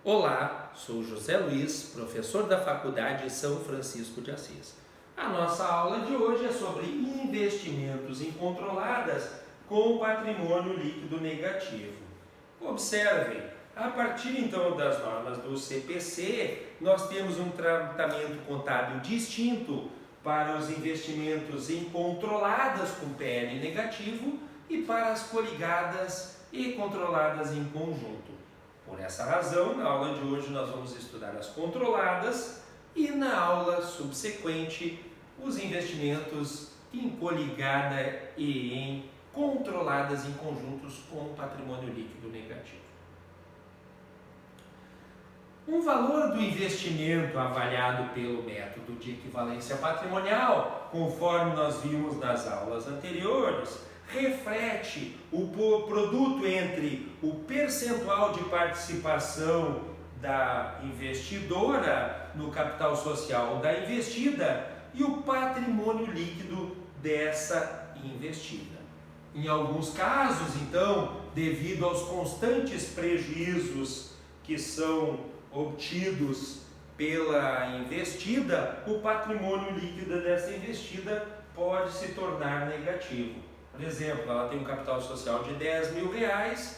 Olá, sou José Luiz, professor da Faculdade São Francisco de Assis. A nossa aula de hoje é sobre investimentos em controladas com patrimônio líquido negativo. Observem, a partir então das normas do CPC, nós temos um tratamento contábil distinto para os investimentos em controladas com PL negativo e para as coligadas e controladas em conjunto. Por essa razão, na aula de hoje nós vamos estudar as controladas e na aula subsequente os investimentos em coligada e em controladas em conjuntos com patrimônio líquido negativo. Um valor do investimento avaliado pelo método de equivalência patrimonial, conforme nós vimos nas aulas anteriores, reflete o produto entre o percentual de participação da investidora no capital social da investida e o patrimônio líquido dessa investida. Em alguns casos, então, devido aos constantes prejuízos que são obtidos pela investida, o patrimônio líquido dessa investida pode se tornar negativo. Por exemplo, ela tem um capital social de R$10.000,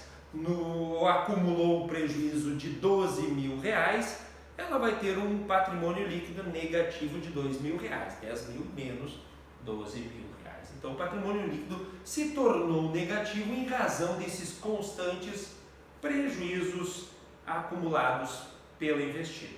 acumulou um prejuízo de R$12.000, ela vai ter um patrimônio líquido negativo de R$2.000, 10.000 menos R$12.000. Então, o patrimônio líquido se tornou negativo em razão desses constantes prejuízos acumulados pela investida.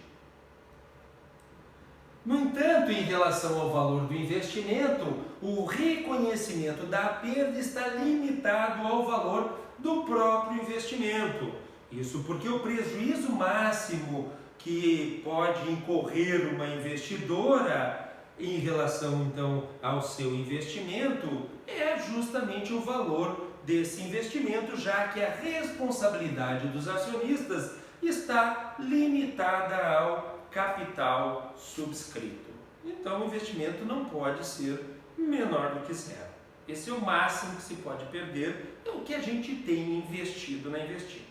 No entanto, em relação ao valor do investimento, o reconhecimento da perda está limitado ao valor do próprio investimento. Isso porque o prejuízo máximo que pode incorrer uma investidora em relação então ao seu investimento é justamente o valor desse investimento, já que a responsabilidade dos acionistas está limitada ao capital subscrito. Então o investimento não pode ser menor do que zero. Esse é o máximo que se pode perder, é o que a gente tem investido na investida.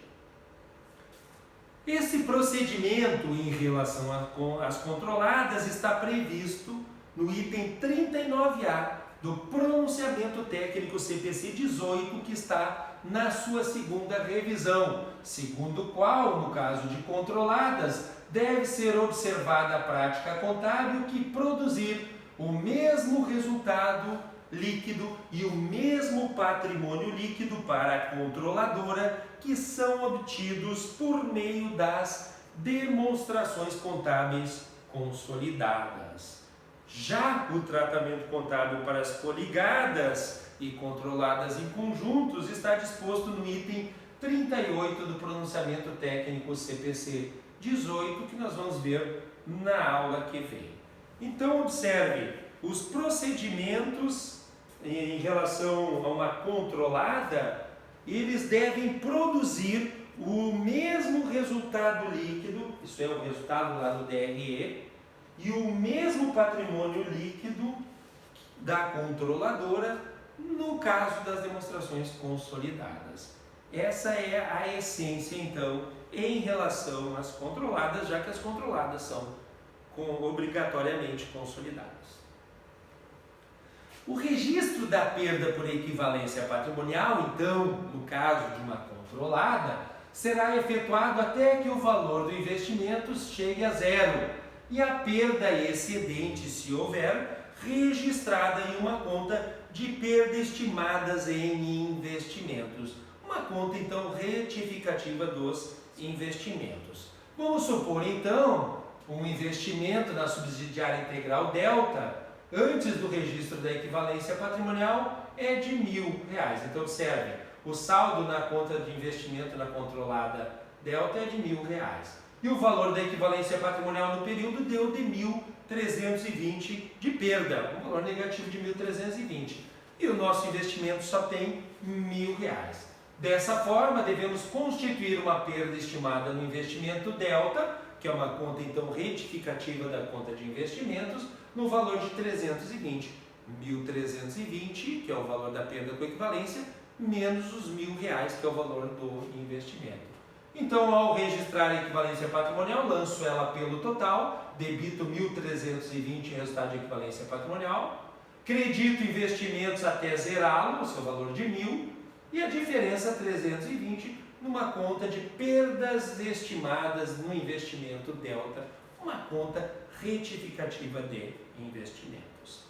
Esse procedimento em relação às controladas está previsto no item 39A do pronunciamento técnico CPC 18, que está na sua segunda revisão, segundo o qual, no caso de controladas, deve ser observada a prática contábil que produzir o mesmo resultado líquido e o mesmo patrimônio líquido para a controladora, que são obtidos por meio das demonstrações contábeis consolidadas. Já o tratamento contábil para as coligadas e controladas em conjuntos está disposto no item 38 do pronunciamento técnico CPC 18, que nós vamos ver na aula que vem. Então, observe, os procedimentos em relação a uma controlada, eles devem produzir o mesmo resultado líquido, isso é o resultado lá do DRE, e o mesmo patrimônio líquido da controladora no caso das demonstrações consolidadas. Essa é a essência, então, em relação às controladas, já que as controladas são obrigatoriamente consolidadas. O registro da perda por equivalência patrimonial, então, no caso de uma controlada, será efetuado até que o valor do investimento chegue a zero e a perda excedente, se houver, registrada em uma conta de perda estimadas em investimentos. Uma conta, então, retificativa dos investimentos. Vamos supor, então, um investimento na subsidiária integral Delta, antes do registro da equivalência patrimonial, é de R$1.000. Então, observe, o saldo na conta de investimento na controlada Delta é de R$1.000. E o valor da equivalência patrimonial no período deu de 1.320 de perda, um valor negativo de 1.320. E o nosso investimento só tem R$1.000. Dessa forma, devemos constituir uma perda estimada no investimento delta, que é uma conta então retificativa da conta de investimentos, no valor de 320. 1.320, que é o valor da perda com equivalência, menos os R$1.000, que é o valor do investimento. Então, ao registrar a equivalência patrimonial, lanço ela pelo total, debito 1.320 em resultado de equivalência patrimonial, credito investimentos até zerá-lo, o seu valor de 1.000, e a diferença 320 numa conta de perdas estimadas no investimento delta, uma conta retificativa de investimentos.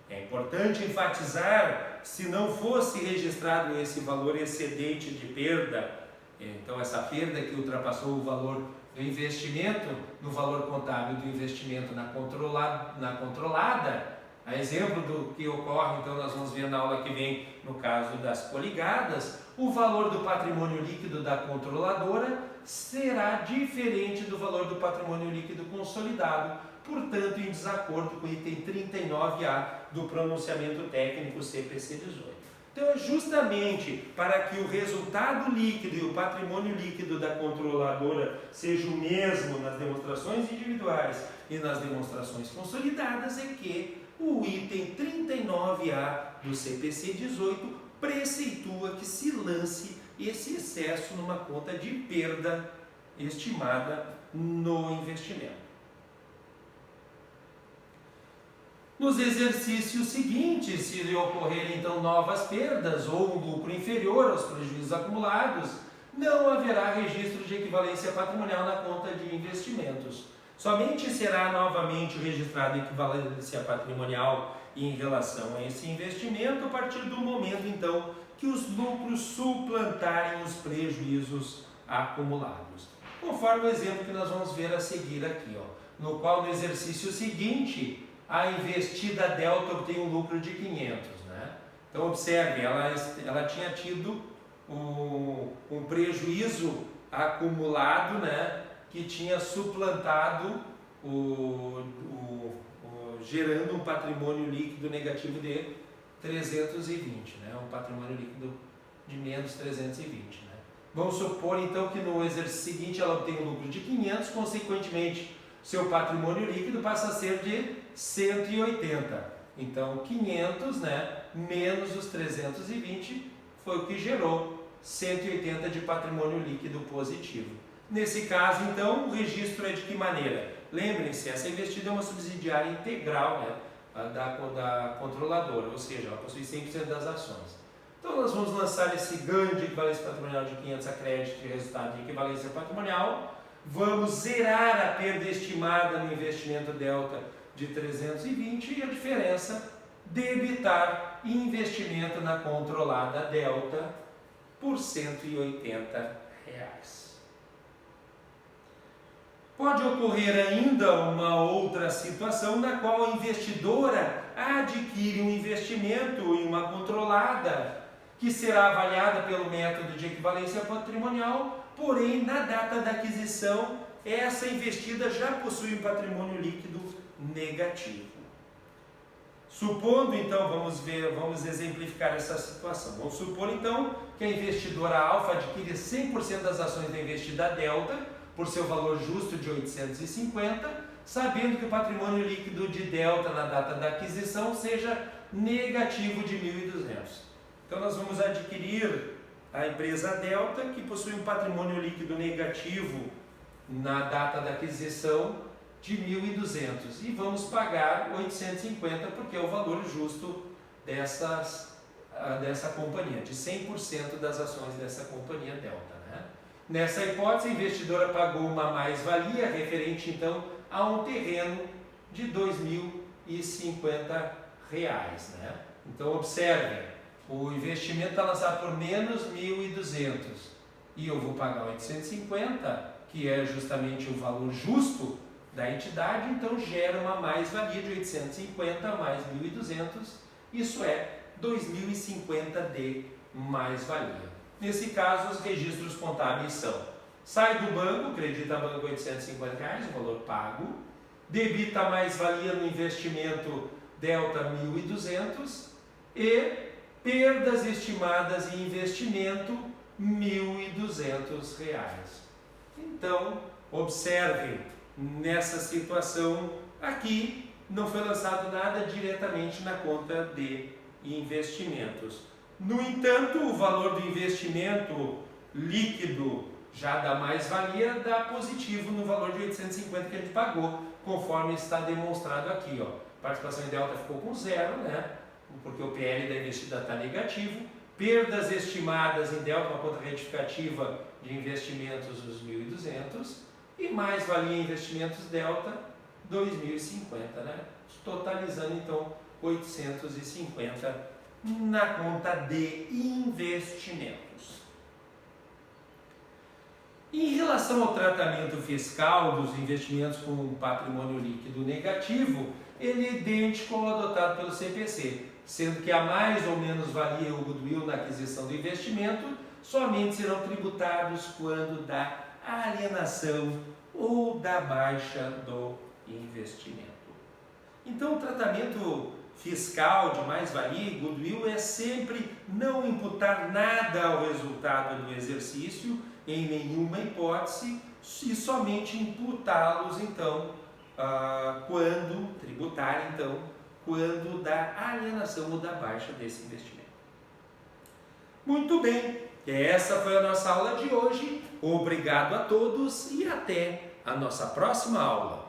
É importante enfatizar, se não fosse registrado esse valor excedente de perda, então essa perda que ultrapassou o valor do investimento, no valor contábil do investimento na controlada, a exemplo do que ocorre, então nós vamos ver na aula que vem, no caso das coligadas, o valor do patrimônio líquido da controladora será diferente do valor do patrimônio líquido consolidado, portanto em desacordo com o item 39A do pronunciamento técnico CPC 18. Então é justamente para que o resultado líquido e o patrimônio líquido da controladora seja o mesmo nas demonstrações individuais e nas demonstrações consolidadas, é que o item 39A do CPC 18 preceitua que se lance esse excesso numa conta de perda estimada no investimento. Nos exercícios seguintes, se ocorrerem então novas perdas ou um lucro inferior aos prejuízos acumulados, não haverá registro de equivalência patrimonial na conta de investimentos. Somente será novamente registrada equivalência patrimonial em relação a esse investimento a partir do momento então que os lucros suplantarem os prejuízos acumulados. Conforme o exemplo que nós vamos ver a seguir aqui, no qual no exercício seguinte a investida delta obtém um lucro de 500, né? Então observe, ela tinha tido um prejuízo acumulado, né? Que tinha suplantado gerando um patrimônio líquido negativo de 320, né? Um patrimônio líquido de menos 320, né? Vamos supor então que no exercício seguinte ela obtém um lucro de 500, consequentemente seu patrimônio líquido passa a ser de 180. Então 500, né, menos os 320 foi o que gerou 180 de patrimônio líquido positivo. Nesse caso, então, o registro é de que maneira? Lembrem-se, essa investida é uma subsidiária integral, né, da controladora, ou seja, ela possui 100% das ações. Então nós vamos lançar esse ganho de equivalência patrimonial de 500 a crédito de resultado de equivalência patrimonial. Vamos zerar a perda estimada no investimento delta de 320 e a diferença debitar investimento na controlada delta por R$ 180. Pode ocorrer ainda uma outra situação na qual a investidora adquire um investimento em uma controlada que será avaliada pelo método de equivalência patrimonial, porém na data da aquisição essa investida já possui um patrimônio líquido negativo. Supondo então, vamos exemplificar essa situação. Vamos supor então que a investidora alfa adquire 100% das ações da investida delta por seu valor justo de 850, sabendo que o patrimônio líquido de delta na data da aquisição seja negativo de 1.200. Então nós vamos adquirir a empresa delta, que possui um patrimônio líquido negativo na data da aquisição de 1.200 e vamos pagar 850 porque é o valor justo dessa companhia, de 100% das ações dessa companhia delta, né? Nessa hipótese, a investidora pagou uma mais-valia referente então a um terreno de R$ 2.050, né? Então observe, o investimento está lançado por menos 1.200 e eu vou pagar 850, que é justamente o valor justo da entidade, então gera uma mais-valia de 850 mais 1.200, isso é 2.050 de mais-valia. Nesse caso, os registros contábeis são: sai do banco, credita banco R$ 850, o valor pago, debita a mais-valia no investimento delta 1.200 e perdas estimadas em investimento R$ 1.200. Então, observem, nessa situação aqui não foi lançado nada diretamente na conta de investimentos. No entanto, o valor do investimento líquido Já da mais-valia dá positivo no valor de 850 que a gente pagou, conforme está demonstrado aqui. Ó. Participação em delta ficou com 0, né? Porque o PL da investida está negativo. Perdas estimadas em delta, uma conta retificativa de investimentos, os 1.200. E mais-valia em investimentos delta, 2.050, né? Totalizando então 850 na conta de investimentos. Em relação ao tratamento fiscal dos investimentos com patrimônio líquido negativo, ele é idêntico ao adotado pelo CPC, sendo que a mais ou menos valia o goodwill na aquisição do investimento somente serão tributados quando da alienação ou da baixa do investimento. Então, o tratamento fiscal de mais-valia e goodwill é sempre não imputar nada ao resultado do exercício, em nenhuma hipótese, e somente imputá-los, então, quando da alienação ou da baixa desse investimento. Muito bem, essa foi a nossa aula de hoje. Obrigado a todos e até a nossa próxima aula.